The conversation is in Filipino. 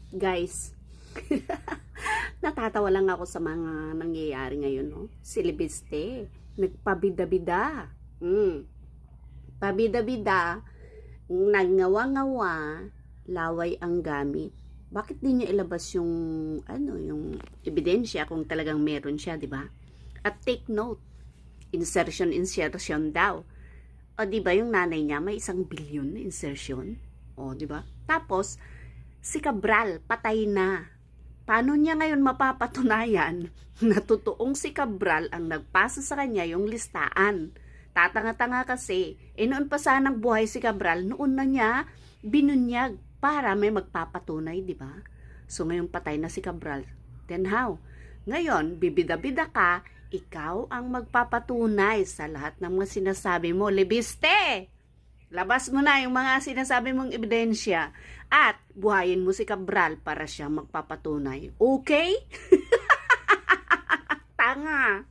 Guys, natatawa lang ako sa mga nangyayari ngayon, no? Si Libiste, nagpabida-bida. Pabida-bida, nagngawa-ngawa, laway ang gamit. Bakit di niya ilabas yung, yung ebidensya kung talagang meron siya, di ba? At take note, insertion daw. O, di ba yung nanay niya may 1 billion na insertion? O, di ba? Tapos, si Cabral, patay na. Paano niya ngayon mapapatunayan na totoong si Cabral ang nagpasa sa kanya yung listaan? Tatanga-tanga kasi. Noon pa sanang buhay si Cabral, noon na niya binunyag para may magpapatunay, di ba? So ngayon patay na si Cabral. Then how? Ngayon, bibida-bida ka, ikaw ang magpapatunay sa lahat ng mga sinasabi mo. Libiste! Labas mo na yung mga sinasabi mong ebidensya at buhayin mo si Cabral para siya magpapatunay. Okay? Tanga!